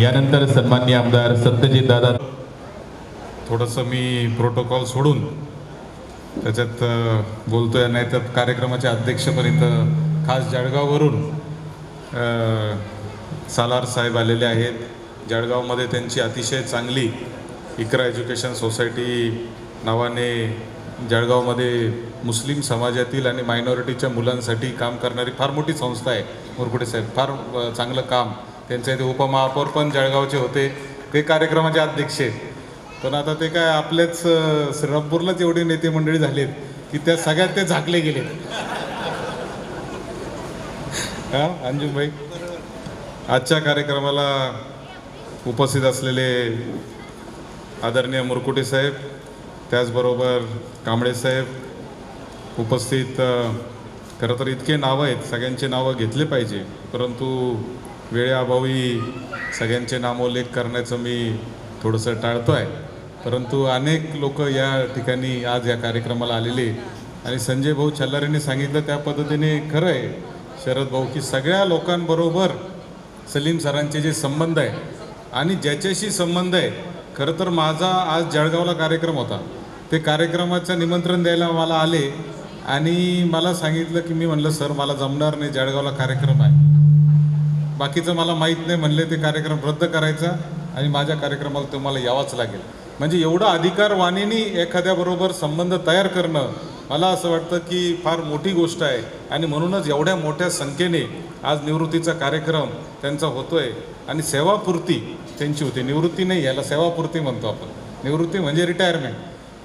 यानंतर सन्माननीय आमदार सत्यजित दादा. थोडंसं मी प्रोटोकॉल सोडून त्याच्यात बोलतोय, नाही तर कार्यक्रमाच्या अध्यक्षपद इथं खास जळगाववरून सालार साहेब आलेले आहेत. जळगावमध्ये त्यांची अतिशय चांगली इकरा एज्युकेशन सोसायटी नावाने जळगावमध्ये मुस्लिम समाजातील आणि मायनॉरिटीच्या मुलांसाठी काम करणारी फार मोठी संस्था आहे. मुरकुटे साहेब फार चांगलं काम, त्यांच्या इथे उपमहापौर पण जळगावचे होते, ते कार्यक्रमाचे अध्यक्ष आहेत. पण आता ते काय आपल्याच श्रीरामपूरलाच एवढे नेते मंडळी झालेत की त्या सगळ्यात ते झाकले गेलेत. हां अंजुमबाई, आजच्या कार्यक्रमाला उपस्थित असलेले आदरणीय मुरकुटे साहेब, त्याचबरोबर कांबळे साहेब उपस्थित, खरं तर इतके नावं आहेत, सगळ्यांचे नावं घेतले पाहिजे, परंतु वेळेअभावी सगळ्यांचे नामोल्लेख करण्याचं मी थोडंसं टाळतो आहे. परंतु अनेक लोक या ठिकाणी आज या कार्यक्रमाला आलेले, आणि संजय भाऊ छल्लारेंनी सांगितलं त्या पद्धतीने खरं आहे शरद भाऊ, की सगळ्या लोकांबरोबर सलीम सरांचे जे संबंध आहे आणि ज्याच्याशी संबंध आहे, खरं तर माझा आज जळगावला कार्यक्रम होता, ते कार्यक्रमाचं निमंत्रण द्यायला मला आले आणि मला सांगितलं की मी म्हणलं सर मला जमणार नाही, जळगावला कार्यक्रम आहे, बाकीचं मला माहीत नाही, म्हणले ते कार्यक्रम रद्द करायचा आणि माझ्या कार्यक्रमाला तुम्हाला यावंच लागेल. म्हणजे एवढा अधिकारवाणीने एखाद्याबरोबर संबंध तयार करणं मला असं वाटतं की फार मोठी गोष्ट आहे. आणि म्हणूनच एवढ्या मोठ्या संख्येने आज निवृत्तीचा कार्यक्रम त्यांचा होतोय आणि सेवापूर्ती त्यांची होती. निवृत्ती नाही, याला सेवापूर्ती म्हणतो आपण, निवृत्ती म्हणजे रिटायरमेंट.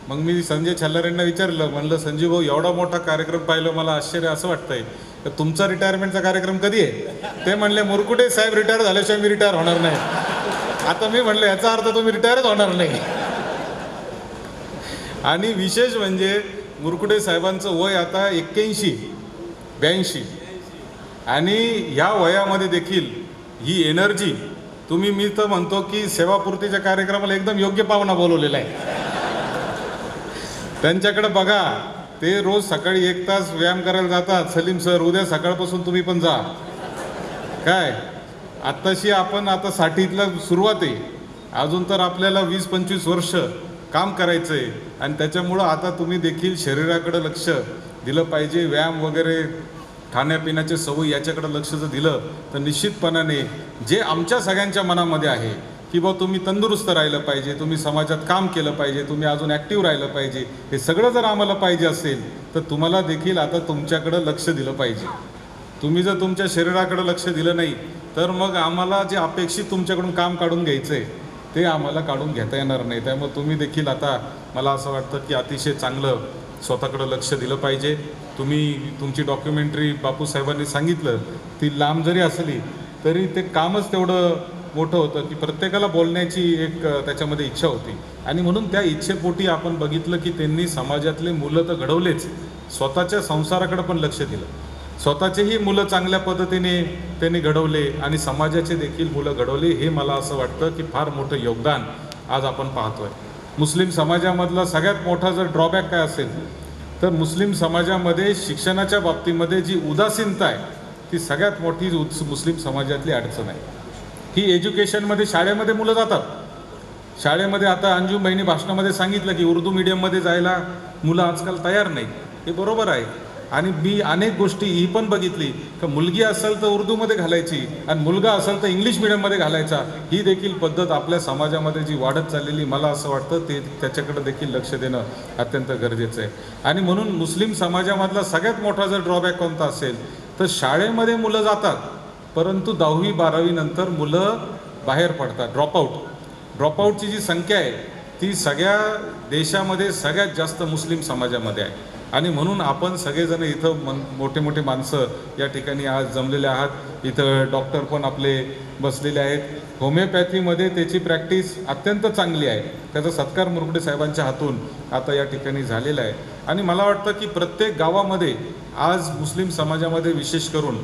मग मी संजय छल्लारेंना विचारलं, म्हणलं संजय भाऊ एवढा मोठा कार्यक्रम पाहिलं, मला आश्चर्य असं वाटतंय तर तुमचा रिटायरमेंटचा कार्यक्रम कधी आहे? ते म्हणले मुरकुटे साहेब रिटायर झाल्याशिवाय मी रिटायर होणार नाही. आता मी म्हणलं याचा अर्थ तुम्ही रिटायरच होणार नाही. आणि विशेष म्हणजे मुरकुटे साहेबांचं वय आता 81-82 आणि ह्या वयामध्ये देखील ही एनर्जी तुम्ही, मी तर म्हणतो की सेवापूर्तीच्या कार्यक्रमाला एकदम योग्य पाहुणा बोलवलेला आहे. त्यांच्याकडे बघा, ते रोज सकाळी 1 तास व्यायाम करायला जातात. सलीम सर उद्या सकाळपासून तुम्ही पण जा. काय आत्ताशी आपण आता 60तला सुरुवात आहे, अजून तर आपल्याला 20-25 वर्ष काम करायचं आहे. आणि त्याच्यामुळं आता तुम्ही देखील शरीराकडे लक्ष दिलं पाहिजे. व्यायाम वगैरे खाण्यापिण्याचे सवयी याच्याकडे लक्ष जर दिलं तर निश्चितपणाने जे आमच्या सगळ्यांच्या मनामध्ये आहे की बा तुम्ही तंदुरुस्त राहिलं पाहिजे, तुम्ही समाजात काम केलं पाहिजे, तुम्ही अजून ॲक्टिव्ह राहिलं पाहिजे, हे सगळं जर आम्हाला पाहिजे असेल तर तुम्हाला देखील आता तुमच्याकडं लक्ष दिलं पाहिजे. तुम्ही जर तुमच्या शरीराकडे लक्ष दिलं नाही तर मग आम्हाला जे अपेक्षित तुमच्याकडून काम काढून घ्यायचं आहे ते आम्हाला काढून घेता येणार नाही. त्यामुळे तुम्ही देखील आता मला असं वाटतं की अतिशय चांगलं स्वतःकडं लक्ष दिलं पाहिजे. तुम्ही तुमची डॉक्युमेंटरी बापूसाहेबांनी सांगितलं, ती लांब जरी असली तरी ते कामच तेवढं मोठं होतं की प्रत्येकाला बोलण्याची एक त्याच्यामध्ये इच्छा होती. आणि म्हणून त्या इच्छेपोटी आपण बघितलं की त्यांनी समाजातले मुलं तर घडवलेच, स्वतःच्या संसाराकडे पण लक्ष दिलं. स्वतःचेही मुलं चांगल्या पद्धतीने त्यांनी घडवले आणि समाजाचे देखील मुलं घडवले. हे मला असं वाटतं की फार मोठं योगदान आज आपण पाहतोय. मुस्लिम समाजामधला सगळ्यात मोठा जर ड्रॉबॅक काय असेल तर मुस्लिम समाजामध्ये शिक्षणाच्या बाबतीमध्ये जी उदासीनता आहे ती सगळ्यात मोठी मुस्लिम समाजातली अडचण आहे. ही एज्युकेशनमध्ये शाळेमध्ये मुलं जातात, शाळेमध्ये आता अंजुमबाईंनी भाषणामध्ये सांगितलं की उर्दू मीडियममध्ये जायला मुलं आजकाल तयार नाही. हे बरोबर आहे. आणि मी अनेक गोष्टी ही पण बघितली की मुलगी असेल तर उर्दूमध्ये घालायची आणि मुलगा असेल तर इंग्लिश मिडियममध्ये घालायचा. ही देखील पद्धत आपल्या समाजामध्ये जी वाढत चाललेली, मला असं वाटतं ते त्याच्याकडे देखील लक्ष देणं अत्यंत गरजेचं आहे. आणि म्हणून मुस्लिम समाजामधला सगळ्यात मोठा जर ड्रॉबॅक कोणता असेल तर शाळेमध्ये मुलं जातात परंतु 10वी-12वी नंतर मुलं बाहेर पडतात, ड्रॉपआउटची जी संख्या आहे ती सगळ्या देशामध्ये सगळ्यात जास्त मुस्लिम समाजामध्ये आहे. आणि म्हणून आपण सगळेजण इथं मोठे मोठे माणसं या ठिकाणी आज जमलेले आहात. इथं डॉक्टर पण आपले बसलेले आहेत. होमिओपॅथीमध्ये त्याची प्रॅक्टिस अत्यंत चांगली आहे. त्याचा सत्कार मुरकुटे साहेबांच्या हातून आता या ठिकाणी झालेला आहे. आणि मला वाटतं की प्रत्येक गावामध्ये आज मुस्लिम समाजामध्ये विशेष करून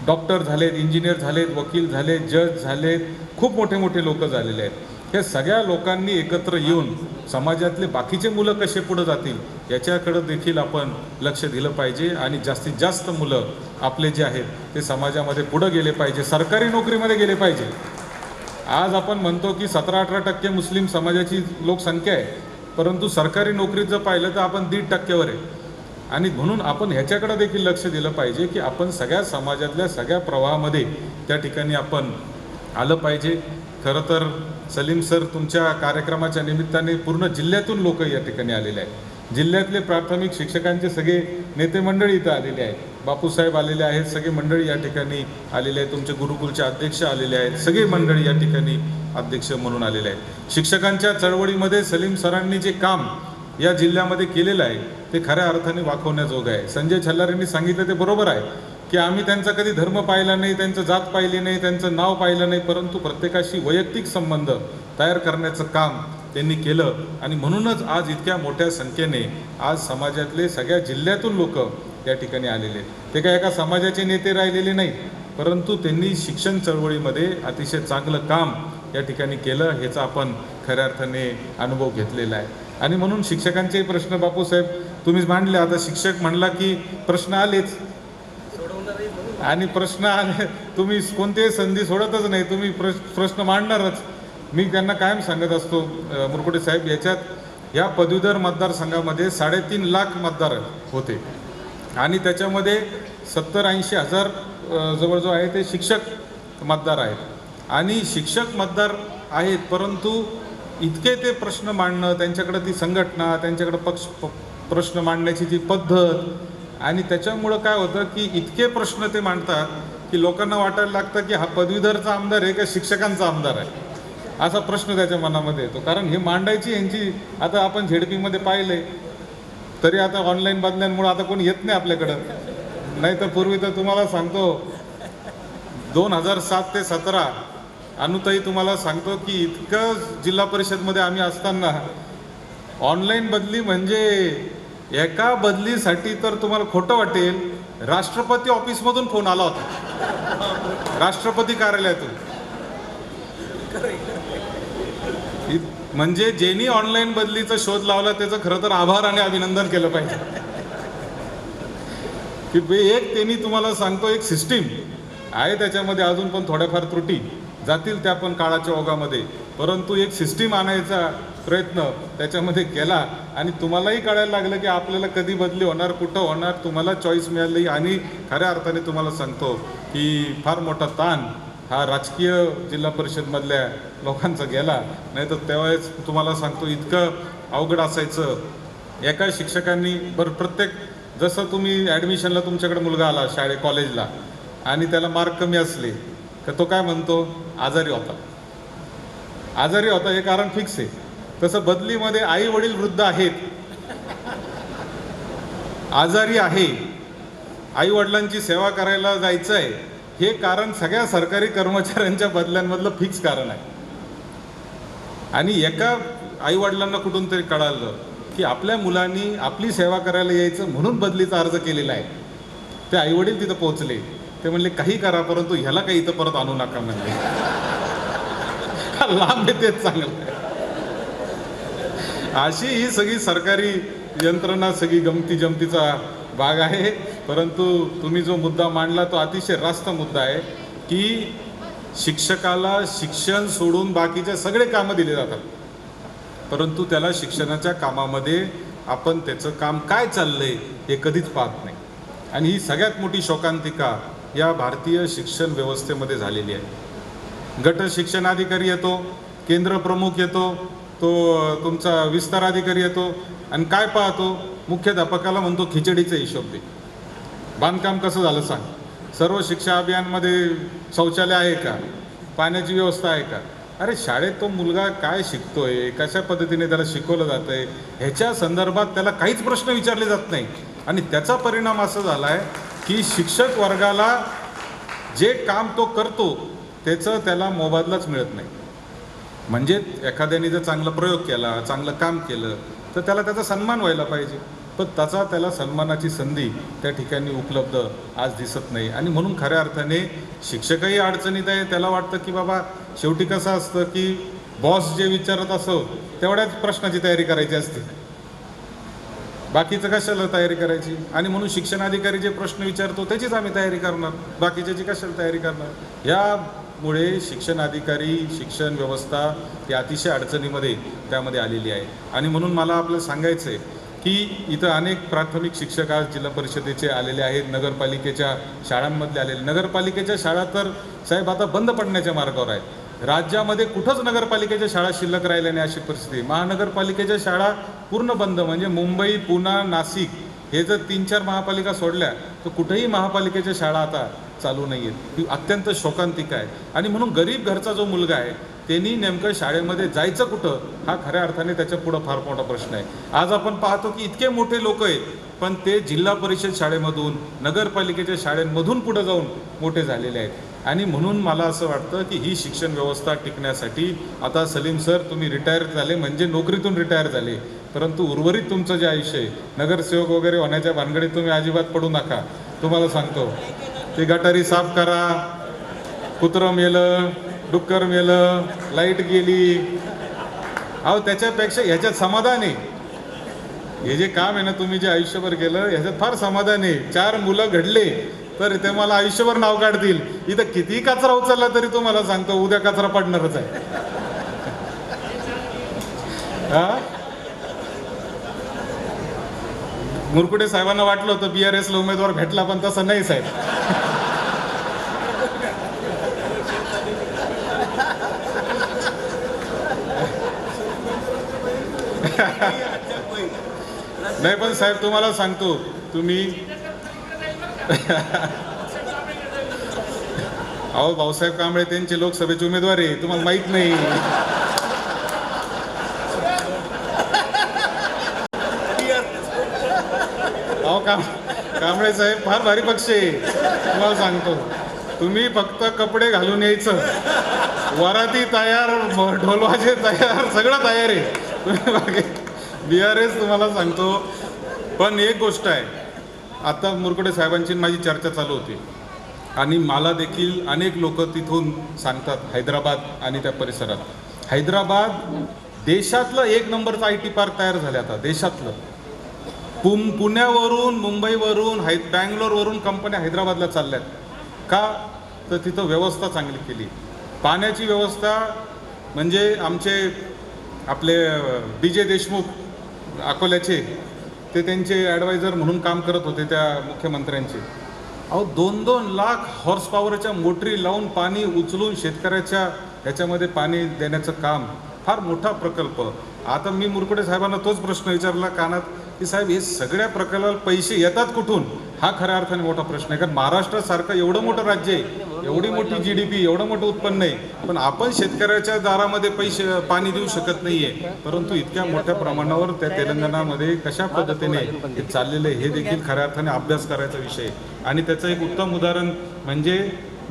डॉक्टर झालेत, इंजिनियर झालेत, वकील झालेत, जज झालेत, खूप मोठे मोठे लोक झालेले आहेत. हे सगळ्या लोकांनी एकत्र येऊन समाजातले बाकीचे मुलं कसे पुढे जातील याच्याकडं देखील आपण लक्ष दिलं पाहिजे. आणि जास्तीत जास्त मुलं आपले जे आहेत ते समाजामध्ये पुढे गेले पाहिजे, सरकारी नोकरीमध्ये गेले पाहिजे. आज आपण म्हणतो की 17-18% मुस्लिम समाजाची लोकसंख्या आहे, परंतु सरकारी नोकरीत जर पाहिलं तर आपण 1.5%वर आहे. आणि म्हणून आपण ह्याच्याकडे देखील लक्ष दिलं पाहिजे की आपण सगळ्या समाजातल्या सगळ्या प्रवाहामध्ये त्या ठिकाणी आपण आलं पाहिजे. खरं तर सलीम सर, तुमच्या कार्यक्रमाच्या निमित्ताने पूर्ण जिल्ह्यातून लोक या ठिकाणी आलेले आहेत. जिल्ह्यातले प्राथमिक शिक्षकांचे सगळे नेते मंडळी इथं आलेले आहेत. बापूसाहेब आलेले आहेत, सगळे मंडळी या ठिकाणी आलेले आहेत. तुमचे गुरुकुलचे अध्यक्ष आलेले आहेत, सगळे मंडळी या ठिकाणी अध्यक्ष म्हणून आलेले आहेत. शिक्षकांच्या चळवळीमध्ये सलीम सरांनी जे काम या जिल्ह्यामध्ये केलेलं आहे ते खऱ्या अर्थाने वाखवण्याजोगं आहे. संजय छल्लार यांनी सांगितलं ते बरोबर आहे की आम्ही त्यांचा कधी धर्म पाहिला नाही, त्यांचं जात पाहिली नाही, त्यांचं नाव पाहिलं नाही, परंतु प्रत्येकाशी वैयक्तिक संबंध तयार करण्याचं काम त्यांनी केलं. आणि म्हणूनच आज इतक्या मोठ्या संख्येने आज समाजातले सगळ्या जिल्ह्यातून लोक त्या ठिकाणी आलेले. ते काय एका समाजाचे नेते राहिलेले नाही, परंतु त्यांनी शिक्षण चळवळीमध्ये अतिशय चांगलं काम या ठिकाणी केलं, ह्याचा आपण खऱ्या अर्थाने अनुभव घेतलेला आहे. आणि म्हणून शिक्षकांचे प्रश्न बापूसाहेब तुम्हीच मांडले. आता शिक्षक म्हणला की प्रश्न आलेच, आणि प्रश्न आले, तुम्ही कोणतीही संधी सोडतच नाही, तुम्ही प्रश्न मांडणारच. मी त्यांना कायम सांगत असतो मुरकुटे साहेब, या पदवीधर मतदारसंघामध्ये 3.5 लाख मतदार होते आणि त्याच्यामध्ये 70-80 हजार जवळजवळ आहे ते शिक्षक मतदार आहेत. आणि शिक्षक मतदार आहेत, परंतु इतके ते प्रश्न मांडणं, त्यांच्याकडे ती संघटना, त्यांच्याकडे प्रश्न मांडण्याची ती पद्धत, आणि त्याच्यामुळं काय होतं की इतके प्रश्न ते मांडतात की लोकांना वाटायला लागतं की हा पदवीधरचा आमदार आहे का शिक्षकांचा आमदार आहे, असा प्रश्न त्याच्या मनामध्ये येतो. कारण हे मांडायची यांची, आता आपण झेडपीमध्ये पाहिले तरी आता ऑनलाईन बदल्यांमुळे आता कोणी येत नाही आपल्याकडं. नाही तर पूर्वी तर तुम्हाला सांगतो 2007 ते 17 अनुताई तुम्हाला सांगतो की इतकं जिल्हा परिषदमध्ये आम्ही असताना ऑनलाईन बदली म्हणजे एका बदलीसाठी तर तुम्हाला खोटं वाटेल, राष्ट्रपती ऑफिसमधून फोन आला होता, राष्ट्रपती कार्यालयातून. म्हणजे ज्यांनी ऑनलाईन बदलीचा शोध लावला त्याचं खरं तर आभार आणि अभिनंदन केलं पाहिजे की एक त्यांनी तुम्हाला सांगतो एक सिस्टीम आहे, त्याच्यामध्ये अजून पण थोड्याफार त्रुटी जातील त्या पण काळाच्या ओघामध्ये, परंतु एक सिस्टीम आणायचा प्रयत्न त्याच्यामध्ये केला. आणि तुम्हालाही कळायला लागलं की आपल्याला कधी बदली होणार, कुठं होणार, तुम्हाला चॉईस मिळाली. आणि खऱ्या अर्थाने तुम्हाला सांगतो की फार मोठा ताण हा राजकीय जिल्हा परिषदमधल्या लोकांचा गेला. नाही तर त्यावेळेस तुम्हाला सांगतो इतकं अवघड असायचं. एका शिक्षकांनी प्रत्येक, जसं तुम्ही ॲडमिशनला तुमच्याकडे मुलगा आला कॉलेजला आणि त्याला मार्क कमी असले तर तो काय म्हणतो, आजारी होता, हे कारण फिक्स आहे. तसं बदलीमध्ये आई वडील वृद्ध आहेत, आजारी आहे, आई वडिलांची सेवा करायला जायचं आहे, हे कारण सगळ्या सरकारी कर्मचाऱ्यांच्या बदल्यांमधलं फिक्स कारण आहे. आणि एका आई वडिलांना कुठून तरी कळालं की आपल्या मुलांनी आपली सेवा करायला यायचं म्हणून बदलीचा अर्ज केलेला आहे. ते आई वडील तिथं पोहोचले, ते म्हणले काही करा, परंतु ह्याला काही इथं परत आणू नका म्हणले. लांब आहे तेच चांगलं आहे. अशी ही सगळी सरकारी यंत्रणा सगळी गमती जमतीचा भाग आहे. परंतु तुम्ही जो मुद्दा मांडला तो अतिशय रास्त मुद्दा आहे की शिक्षकाला शिक्षण सोडून बाकीचे सगळे कामं दिले जातात, परंतु त्याला शिक्षणाच्या कामामध्ये आपण त्याचं काम काय चाललंय हे कधीच पाहत नाही. आणि ही सगळ्यात मोठी शोकांतिका या भारतीय शिक्षण व्यवस्थेमध्ये झालेली आहे. गट शिक्षणाधिकारी येतो, केंद्र प्रमुख येतो, तो तुमचा विस्तार अधिकारी येतो आणि काय पाहतो, मुख्याध्यापकाला म्हणतो खिचडीचा हिशोब दे, बांधकाम कसं झालं सांग, सर्व शिक्षा अभियानमध्ये शौचालय आहे का, पाण्याची व्यवस्था आहे का. अरे शाळेत तो मुलगा काय शिकतोय, कशा पद्धतीने त्याला शिकवलं जातं आहे, ह्याच्या संदर्भात त्याला काहीच प्रश्न विचारले जात नाही. आणि त्याचा परिणाम असा झाला आहे की शिक्षक वर्गाला जे काम तो करतो त्याचं त्याला मोबदलाच मिळत नाही. म्हणजे एखाद्याने जर चांगला प्रयोग केला, चांगलं काम केलं तर त्याला त्याचा सन्मान व्हायला पाहिजे, पण त्याला सन्मानाची संधी त्या ठिकाणी उपलब्ध आज दिसत नाही. आणि म्हणून खऱ्या अर्थाने शिक्षकही अडचणीत आहे. त्याला वाटतं की बाबा शेवटी कसं असतं की बॉस जे विचारत असो तेवढ्याच प्रश्नाची तयारी करायची असते, बाकीचं कशाला तयारी करायची. आणि म्हणून शिक्षणाधिकारी जे प्रश्न विचारतो त्याचीच आम्ही तयारी करणार, बाकीच्याची कशाला तयारी करणार. या मुळे शिक्षण अधिकारी, शिक्षण व्यवस्था ही अतिशय अडचणीमध्ये त्यामध्ये आलेली आहे. आणि म्हणून मला आपलं सांगायचं आहे की इथं अनेक प्राथमिक शिक्षक आज जिल्हा परिषदेचे आलेले आहेत, नगरपालिकेच्या शाळांमधले आलेले. नगरपालिकेच्या शाळा तर साहेब आता बंद पडण्याच्या मार्गावर आहेत. राज्यामध्ये कुठंच नगरपालिकेच्या शाळा शिल्लक राहिल्या नाही अशी परिस्थिती. महानगरपालिकेच्या शाळा पूर्ण बंद. म्हणजे मुंबई, पुणे, नाशिक हे जर 3-4 महापालिका सोडल्या तर कुठेही महापालिकेच्या शाळा आता चालू नाही आहेत. ही अत्यंत शोकांतिक आहे. आणि म्हणून गरीब घरचा जो मुलगा आहे त्यांनी नेमकं शाळेमध्ये जायचं कुठं हा खऱ्या अर्थाने त्याच्या पुढं फार मोठा प्रश्न आहे. आज आपण पाहतो की इतके मोठे लोक आहेत पण ते जिल्हा परिषद शाळेमधून, नगरपालिकेच्या शाळेमधून पुढे जाऊन मोठे झालेले आहेत. आणि म्हणून मला असं वाटतं की ही शिक्षण व्यवस्था टिकण्यासाठी आता सलीम सर तुम्ही रिटायर झाले म्हणजे नोकरीतून रिटायर झाले, परंतु उर्वरित तुमचं जे आयुष्य आहे नगरसेवक वगैरे होण्याच्या भानगडीत तुम्ही अजिबात पडू नका. तुम्हाला सांगतो ते गटारी साफ करा, कुत्रं मेलं, डुक्कर मेलं, लाईट गेली, अहो त्याच्यापेक्षा ह्याच्यात समाधान आहे. हे जे काम आहे ना तुम्ही जे आयुष्यभर केलं ह्याच्यात फार समाधान आहे. 4 मुलं घडले तर ते मला आयुष्यभर नाव काढतील. इथं किती कचरा उचलला तरी तुम्हाला सांगतो उद्या कचरा पडणारच आहे. हा मुरकुटे साहेबांना वाटलं होतं BRS ला उमेदवार भेटला पण तसं नाही साहेब. नाही पण साहेब तुम्हाला सांगतो तुम्ही अहो भाऊसाहेब कांबळे त्यांचे लोकसभेचे उमेदवार आहे तुम्हाला माहित नाही. अहो कांबळे साहेब फार भारी पक्ष आहे तुम्हाला सांगतो. तुम्ही फक्त कपडे घालून यायचं, वराती तयार, ढोलवाजे तयार, सगळं तयार आहे. तुम्ही बाकी BRS तुम्हाला सांगतो. पण एक गोष्ट आहे, आता मुरकुटे साहेबांची माझी चर्चा चालू होती आणि मला देखील अनेक लोक तिथून सांगतात हैदराबाद आणि त्या परिसरात, हैदराबाद देशातलं 1 नंबरचं IT पार्क तयार झालं आता देशातलं. पुण्यावरून, मुंबईवरून, बँगलोरवरून कंपन्या हैदराबादला चालल्यात. का तर तिथं व्यवस्था चांगली केली. पाण्याची व्यवस्था म्हणजे आमचे आपले DJ देशमुख अकोल्याचे ते त्यांचे ॲडवायझर म्हणून काम करत होते त्या मुख्यमंत्र्यांचे. अहो 2-2 लाख हॉर्स पॉवरच्या मोटरी लावून पाणी उचलून शेतकऱ्याच्या ह्याच्यामध्ये पाणी देण्याचं काम, फार मोठा प्रकल्प. आता मी मुरकुटे साहेबांना तोच प्रश्न विचारला कानात की साहेब हे सगळ्या प्रकल्पाला पैसे येतात कुठून हा खऱ्या अर्थाने मोठा प्रश्न आहे. कारण महाराष्ट्रासारखं एवढं मोठं राज्य आहे, एवढी मोठी GDP, एवढं मोठं उत्पन्न आहे, पण आपण शेतकऱ्याच्या दारामध्ये पैसे पाणी देऊ शकत नाही आहे. परंतु इतक्या मोठ्या प्रमाणावर त्या तेलंगणामध्ये कशा पद्धतीने हे चाललेलं आहे हे देखील खऱ्या अर्थाने अभ्यास करायचा विषय आहे. आणि त्याचं एक उत्तम उदाहरण म्हणजे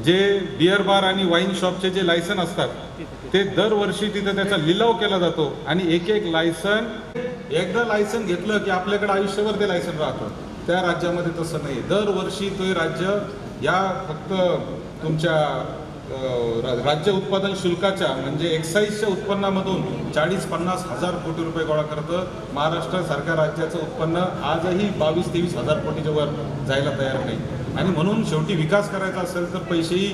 जे बिअर बार आणि वाईन शॉपचे जे लायसन असतात ते दरवर्षी तिथं त्याचा लिलाव केला जातो. आणि एक लायसन, एकदा लायसन घेतलं की आपल्याकडे आयुष्यभर ते लायसन राहतं. त्या राज्यामध्ये तसं नाही. दरवर्षी ते राज्य या फक्त तुमच्या राज्य उत्पादन शुल्काच्या म्हणजे एक्साईजच्या उत्पन्नामधून 40-50 हजार कोटी रुपये गोळा करतं. महाराष्ट्रासारख्या राज्याचं उत्पन्न आजही 22-23 हजार कोटीच्या वर जायला तयार नाही. आणि म्हणून शेवटी विकास करायचा असेल तर पैसेही,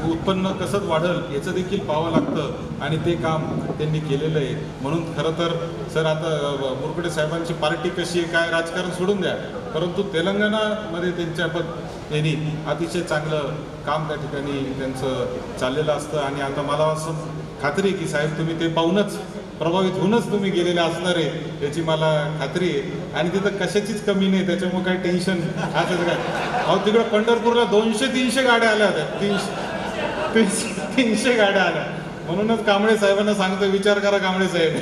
उत्पन्न कसं वाढेल याचं देखील पाहावं लागतं आणि ते काम त्यांनी केलेलं आहे. म्हणून खरं तर सर आता मुरकुटे साहेबांची पार्टी कशी आहे काय राजकारण सोडून द्या, परंतु तेलंगणामध्ये त्यांनी अतिशय चांगलं काम त्या ठिकाणी त्यांचं चाललेलं असतं. आणि आता मला असं खात्री आहे की साहेब तुम्ही ते पाहूनच प्रभावित होऊनच तुम्ही गेलेले असणार आहे याची मला खात्री आहे. आणि तिथं कशाचीच कमी नाही, त्याच्यामुळे काही टेन्शन असं काय. अहो तिकडं पंढरपूरला 200-300 गाड्या आल्या होत्या, 300 गाड्या आल्या. म्हणूनच कांबळे साहेबांना सांगतो विचार करा कांबळे साहेब.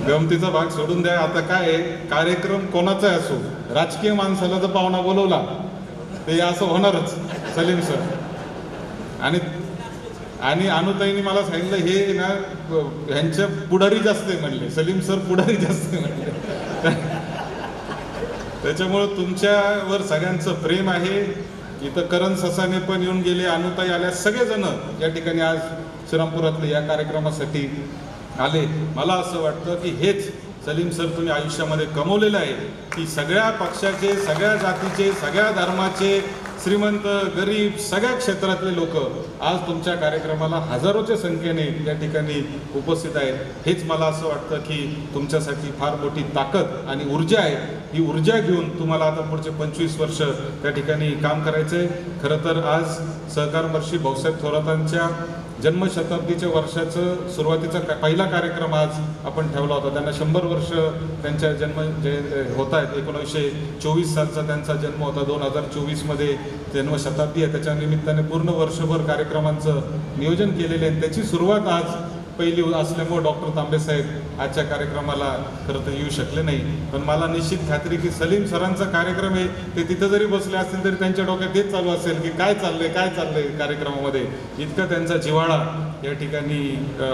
गमतीचा भाग सोडून द्या. आता काय कार्यक्रम कोणाचा असो, राजकीय माणसाला जर पाहुणा बोलवला ते असं होणारच सलीम सर. आणि अनुताईंनी मला सांगितलं हे ना ह्यांच्या पुढारी जास्त आहे म्हणले, सलीम सर पुढारी जास्त आहे म्हणले. त्याच्यामुळं तुमच्यावर सगळ्यांचं प्रेम आहे. इथं करण ससाने पण येऊन गेले, अनुताई आल्या, सगळेजण या ठिकाणी आज श्रीरामपुरातले या कार्यक्रमासाठी आले. मला असं वाटतं की हेच सलीम सर तुम्ही आयुष्यामध्ये कमवलेलं आहे की सगळ्या पक्षाचे, सगळ्या जातीचे, सगळ्या धर्माचे, श्रीमंत, गरीब, सगळ्या क्षेत्रातले लोक आज तुमच्या कार्यक्रमाला हजारोच्या संख्येने या ठिकाणी उपस्थित आहेत. हेच मला असं वाटतं की तुमच्यासाठी फार मोठी ताकद आणि ऊर्जा आहे. ही ऊर्जा घेऊन तुम्हाला आता पुढचे 25 वर्ष त्या ठिकाणी काम करायचं आहे. खरं तर आज सहकार महर्षी भाऊसाहेब थोरातांच्या जन्मशताब्दीच्या वर्षाचं सुरुवातीचा पहिला कार्यक्रम आज आपण ठेवला होता. त्यांना 100 वर्ष त्यांच्या जन्म जे होत आहेत. 1924 सालचा त्यांचा जन्म होता. 2024मध्ये जन्मशताब्दी आहे. त्याच्या निमित्ताने पूर्ण वर्षभर कार्यक्रमांचं नियोजन केलेले आहे. त्याची सुरुवात आज पहिली असल्यामुळे डॉक्टर तांबे साहेब आजच्या कार्यक्रमाला खरं तर येऊ शकले नाही. पण मला निश्चित खात्री की सलीम सरांचा कार्यक्रम आहे ते तिथं जरी बसले असतील तरी त्यांच्या डोक्यात तेच चालू असेल की काय चाललंय कार्यक्रमामध्ये. इतका त्यांचा जिव्हाळा या ठिकाणी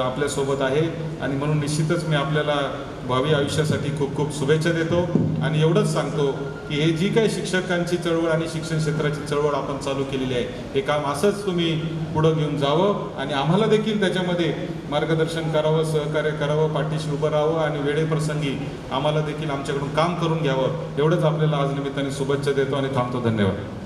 आपल्यासोबत आहे. आणि म्हणून निश्चितच मी आपल्याला भावी आयुष्यासाठी खूप खूप शुभेच्छा देतो. आणि एवढंच सांगतो की हे जी काही शिक्षकांची चळवळ आणि शिक्षण क्षेत्राची चळवळ आपण चालू केलेली आहे हे काम असंच तुम्ही पुढं घेऊन जावं आणि आम्हाला देखील त्याच्यामध्ये मार्गदर्शन करावं, सहकार्य करावं, पाठीशी उभं राहावं आणि वेळेप्रसंगी आम्हाला देखील आमच्याकडून काम करून घ्यावं. एवढंच आपल्याला आज निमित्ताने शुभेच्छा देतो आणि थांबतो. धन्यवाद.